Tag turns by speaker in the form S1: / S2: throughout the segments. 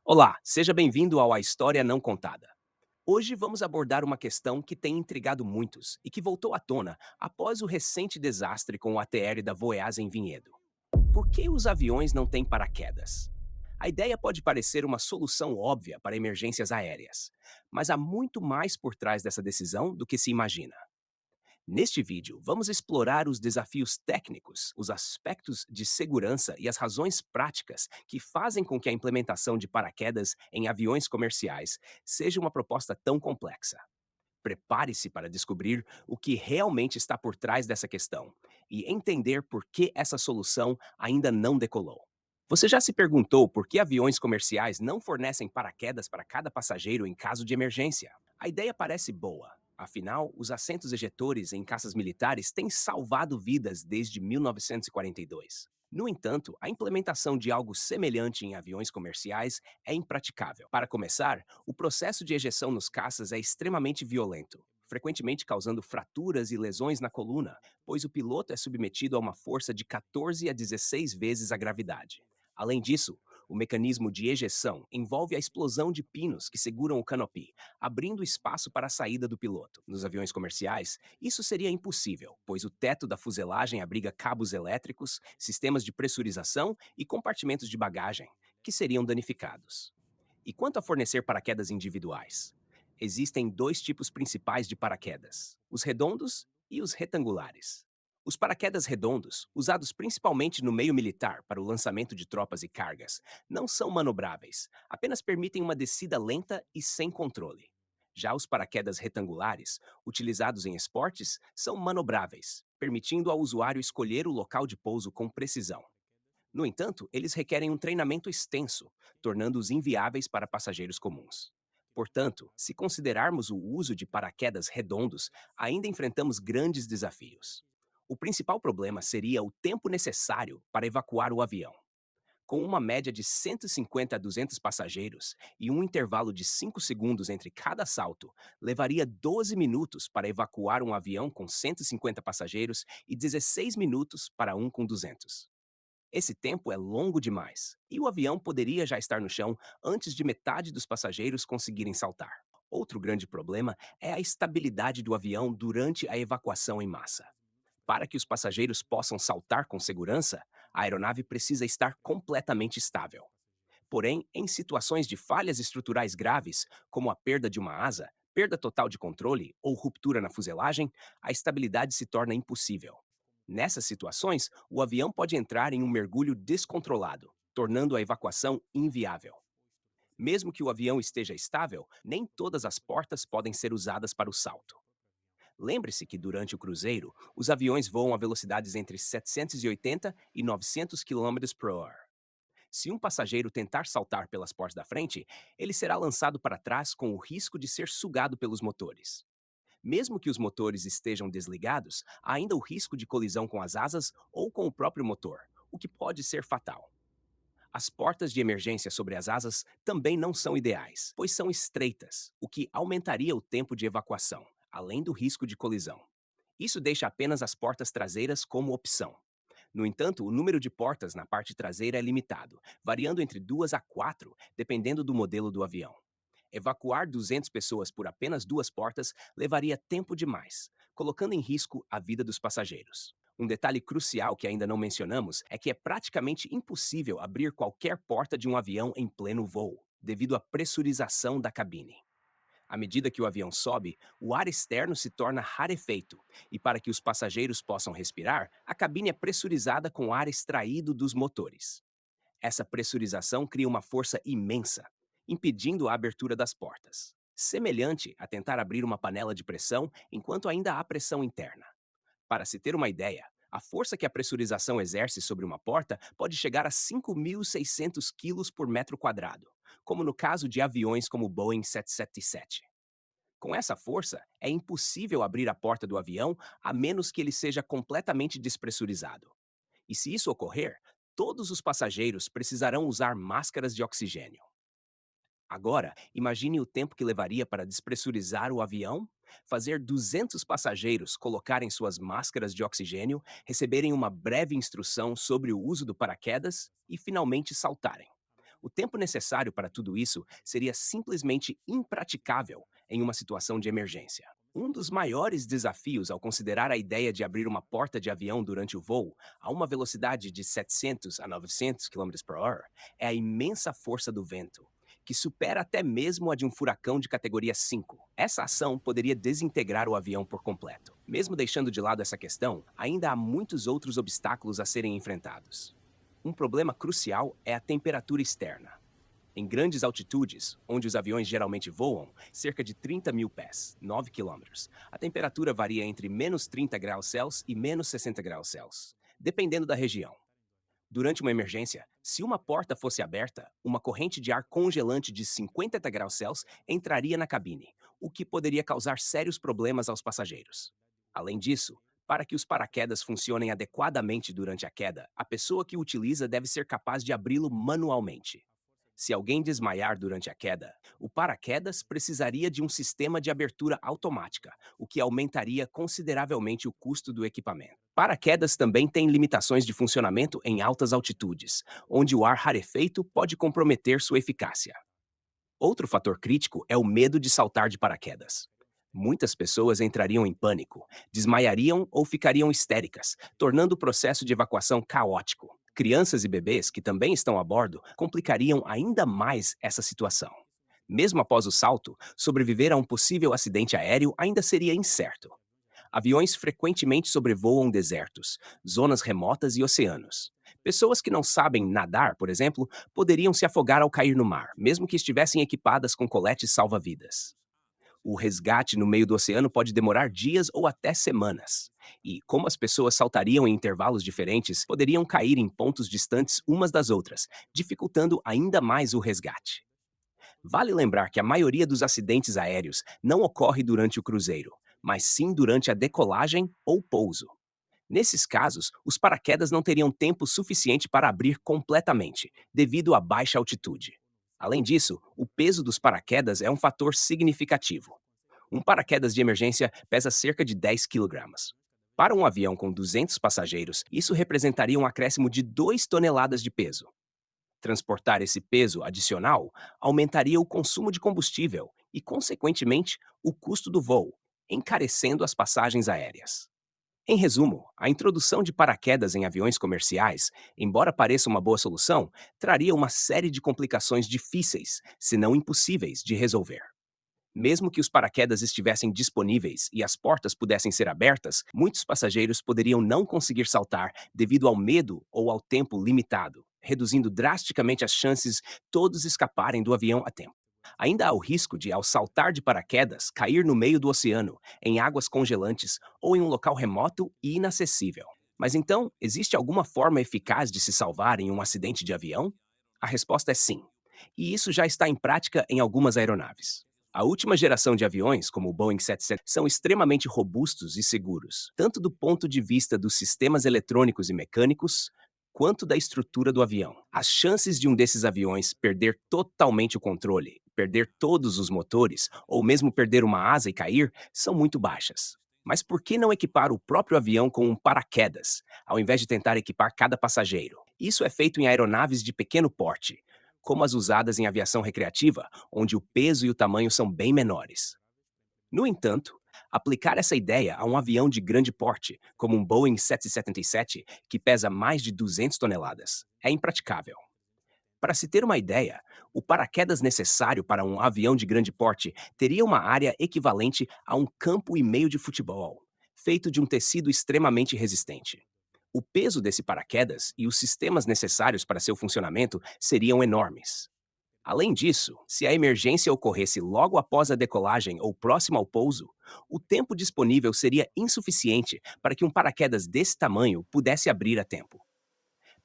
S1: Olá, seja bem-vindo ao A História Não Contada. Hoje vamos abordar uma questão que tem intrigado muitos e que voltou à tona após o recente desastre com o ATR da Voeasa em Vinhedo. Por que os aviões não têm paraquedas? A ideia pode parecer uma solução óbvia para emergências aéreas, mas há muito mais por trás dessa decisão do que se imagina. Neste vídeo, vamos explorar os desafios técnicos, os aspectos de segurança e as razões práticas que fazem com que a implementação de paraquedas em aviões comerciais seja uma proposta tão complexa. Prepare-se para descobrir o que realmente está por trás dessa questão e entender por que essa solução ainda não decolou. Você já se perguntou por que aviões comerciais não fornecem paraquedas para cada passageiro em caso de emergência? A ideia parece boa. Afinal, os assentos ejetores em caças militares têm salvado vidas desde 1942. No entanto, a implementação de algo semelhante em aviões comerciais é impraticável. Para começar, o processo de ejeção nos caças é extremamente violento, frequentemente causando fraturas e lesões na coluna, pois o piloto é submetido a uma força de 14 a 16 vezes a gravidade. Além disso, o mecanismo de ejeção envolve a explosão de pinos que seguram o canopy, abrindo espaço para a saída do piloto. Nos aviões comerciais, isso seria impossível, pois o teto da fuselagem abriga cabos elétricos, sistemas de pressurização e compartimentos de bagagem, que seriam danificados. E quanto a fornecer paraquedas individuais? Existem dois tipos principais de paraquedas: os redondos e os retangulares. Os paraquedas redondos, usados principalmente no meio militar para o lançamento de tropas e cargas, não são manobráveis, apenas permitem uma descida lenta e sem controle. Já os paraquedas retangulares, utilizados em esportes, são manobráveis, permitindo ao usuário escolher o local de pouso com precisão. No entanto, eles requerem um treinamento extenso, tornando-os inviáveis para passageiros comuns. Portanto, se considerarmos o uso de paraquedas redondos, ainda enfrentamos grandes desafios. O principal problema seria o tempo necessário para evacuar o avião. Com uma média de 150 a 200 passageiros e um intervalo de 5 segundos entre cada salto, levaria 12 minutos para evacuar um avião com 150 passageiros e 16 minutos para um com 200. Esse tempo é longo demais, e o avião poderia já estar no chão antes de metade dos passageiros conseguirem saltar. Outro grande problema é a estabilidade do avião durante a evacuação em massa. Para que os passageiros possam saltar com segurança, a aeronave precisa estar completamente estável. Porém, em situações de falhas estruturais graves, como a perda de uma asa, perda total de controle ou ruptura na fuselagem, a estabilidade se torna impossível. Nessas situações, o avião pode entrar em um mergulho descontrolado, tornando a evacuação inviável. Mesmo que o avião esteja estável, nem todas as portas podem ser usadas para o salto. Lembre-se que durante o cruzeiro, os aviões voam a velocidades entre 780 e 900 km por hora. Se um passageiro tentar saltar pelas portas da frente, ele será lançado para trás com o risco de ser sugado pelos motores. Mesmo que os motores estejam desligados, há ainda o risco de colisão com as asas ou com o próprio motor, o que pode ser fatal. As portas de emergência sobre as asas também não são ideais, pois são estreitas, o que aumentaria o tempo de evacuação, além do risco de colisão. Isso deixa apenas as portas traseiras como opção. No entanto, o número de portas na parte traseira é limitado, variando entre 2 a 4, dependendo do modelo do avião. Evacuar 200 pessoas por apenas duas portas levaria tempo demais, colocando em risco a vida dos passageiros. Um detalhe crucial que ainda não mencionamos é que é praticamente impossível abrir qualquer porta de um avião em pleno voo, devido à pressurização da cabine. À medida que o avião sobe, o ar externo se torna rarefeito, e para que os passageiros possam respirar, a cabine é pressurizada com ar extraído dos motores. Essa pressurização cria uma força imensa, impedindo a abertura das portas, semelhante a tentar abrir uma panela de pressão enquanto ainda há pressão interna. Para se ter uma ideia, a força que a pressurização exerce sobre uma porta pode chegar a 5.600 quilos por metro quadrado, como no caso de aviões como o Boeing 777. Com essa força, é impossível abrir a porta do avião a menos que ele seja completamente despressurizado. E se isso ocorrer, todos os passageiros precisarão usar máscaras de oxigênio. Agora, imagine o tempo que levaria para despressurizar o avião, fazer 200 passageiros colocarem suas máscaras de oxigênio, receberem uma breve instrução sobre o uso do paraquedas e finalmente saltarem. O tempo necessário para tudo isso seria simplesmente impraticável em uma situação de emergência. Um dos maiores desafios ao considerar a ideia de abrir uma porta de avião durante o voo a uma velocidade de 700 a 900 km/h é a imensa força do vento, que supera até mesmo a de um furacão de categoria 5. Essa ação poderia desintegrar o avião por completo. Mesmo deixando de lado essa questão, ainda há muitos outros obstáculos a serem enfrentados. Um problema crucial é a temperatura externa. Em grandes altitudes, onde os aviões geralmente voam, cerca de 30 mil pés, 9 quilômetros, a temperatura varia entre menos 30 graus Celsius e menos 60 graus Celsius, dependendo da região. Durante uma emergência, se uma porta fosse aberta, uma corrente de ar congelante de 50 graus Celsius entraria na cabine, o que poderia causar sérios problemas aos passageiros. Além disso, para que os paraquedas funcionem adequadamente durante a queda, a pessoa que o utiliza deve ser capaz de abri-lo manualmente. Se alguém desmaiar durante a queda, o paraquedas precisaria de um sistema de abertura automática, o que aumentaria consideravelmente o custo do equipamento. Paraquedas também têm limitações de funcionamento em altas altitudes, onde o ar rarefeito pode comprometer sua eficácia. Outro fator crítico é o medo de saltar de paraquedas. Muitas pessoas entrariam em pânico, desmaiariam ou ficariam histéricas, tornando o processo de evacuação caótico. Crianças e bebês que também estão a bordo complicariam ainda mais essa situação. Mesmo após o salto, sobreviver a um possível acidente aéreo ainda seria incerto. Aviões frequentemente sobrevoam desertos, zonas remotas e oceanos. Pessoas que não sabem nadar, por exemplo, poderiam se afogar ao cair no mar, mesmo que estivessem equipadas com coletes salva-vidas. O resgate no meio do oceano pode demorar dias ou até semanas. E, como as pessoas saltariam em intervalos diferentes, poderiam cair em pontos distantes umas das outras, dificultando ainda mais o resgate. Vale lembrar que a maioria dos acidentes aéreos não ocorre durante o cruzeiro, mas sim durante a decolagem ou pouso. Nesses casos, os paraquedas não teriam tempo suficiente para abrir completamente, devido à baixa altitude. Além disso, o peso dos paraquedas é um fator significativo. Um paraquedas de emergência pesa cerca de 10 quilogramas. Para um avião com 200 passageiros, isso representaria um acréscimo de 2 toneladas de peso. Transportar esse peso adicional aumentaria o consumo de combustível e, consequentemente, o custo do voo, encarecendo as passagens aéreas. Em resumo, a introdução de paraquedas em aviões comerciais, embora pareça uma boa solução, traria uma série de complicações difíceis, se não impossíveis, de resolver. Mesmo que os paraquedas estivessem disponíveis e as portas pudessem ser abertas, muitos passageiros poderiam não conseguir saltar devido ao medo ou ao tempo limitado, reduzindo drasticamente as chances de todos escaparem do avião a tempo. Ainda há o risco de, ao saltar de paraquedas, cair no meio do oceano, em águas congelantes ou em um local remoto e inacessível. Mas então, existe alguma forma eficaz de se salvar em um acidente de avião? A resposta é sim. E isso já está em prática em algumas aeronaves. A última geração de aviões, como o Boeing 777, são extremamente robustos e seguros, tanto do ponto de vista dos sistemas eletrônicos e mecânicos, quanto da estrutura do avião. As chances de um desses aviões perder totalmente o controle, perder todos os motores, ou mesmo perder uma asa e cair, são muito baixas. Mas por que não equipar o próprio avião com um paraquedas, ao invés de tentar equipar cada passageiro? Isso é feito em aeronaves de pequeno porte, como as usadas em aviação recreativa, onde o peso e o tamanho são bem menores. No entanto, aplicar essa ideia a um avião de grande porte, como um Boeing 777, que pesa mais de 200 toneladas, é impraticável. Para se ter uma ideia, o paraquedas necessário para um avião de grande porte teria uma área equivalente a um campo e meio de futebol, feito de um tecido extremamente resistente. O peso desse paraquedas e os sistemas necessários para seu funcionamento seriam enormes. Além disso, se a emergência ocorresse logo após a decolagem ou próximo ao pouso, o tempo disponível seria insuficiente para que um paraquedas desse tamanho pudesse abrir a tempo.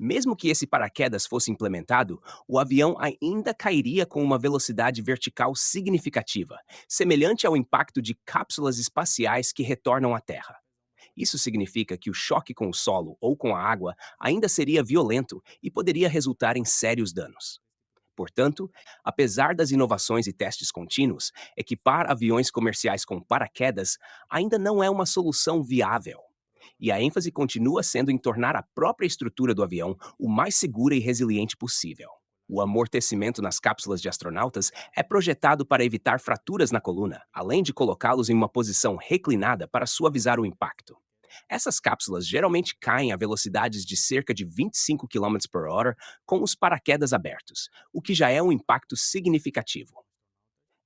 S1: Mesmo que esse paraquedas fosse implementado, o avião ainda cairia com uma velocidade vertical significativa, semelhante ao impacto de cápsulas espaciais que retornam à Terra. Isso significa que o choque com o solo ou com a água ainda seria violento e poderia resultar em sérios danos. Portanto, apesar das inovações e testes contínuos, equipar aviões comerciais com paraquedas ainda não é uma solução viável. E a ênfase continua sendo em tornar a própria estrutura do avião o mais segura e resiliente possível. O amortecimento nas cápsulas de astronautas é projetado para evitar fraturas na coluna, além de colocá-los em uma posição reclinada para suavizar o impacto. Essas cápsulas geralmente caem a velocidades de cerca de 25 km por hora com os paraquedas abertos, o que já é um impacto significativo.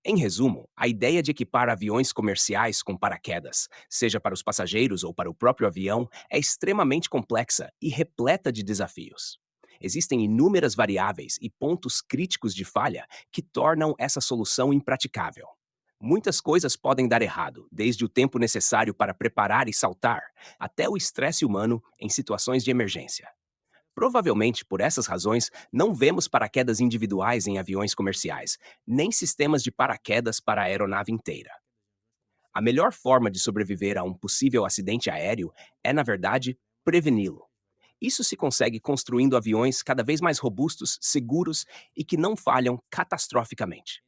S1: Em resumo, a ideia de equipar aviões comerciais com paraquedas, seja para os passageiros ou para o próprio avião, é extremamente complexa e repleta de desafios. Existem inúmeras variáveis e pontos críticos de falha que tornam essa solução impraticável. Muitas coisas podem dar errado, desde o tempo necessário para preparar e saltar, até o estresse humano em situações de emergência. Provavelmente, por essas razões, não vemos paraquedas individuais em aviões comerciais, nem sistemas de paraquedas para a aeronave inteira. A melhor forma de sobreviver a um possível acidente aéreo é, na verdade, preveni-lo. Isso se consegue construindo aviões cada vez mais robustos, seguros e que não falham catastroficamente.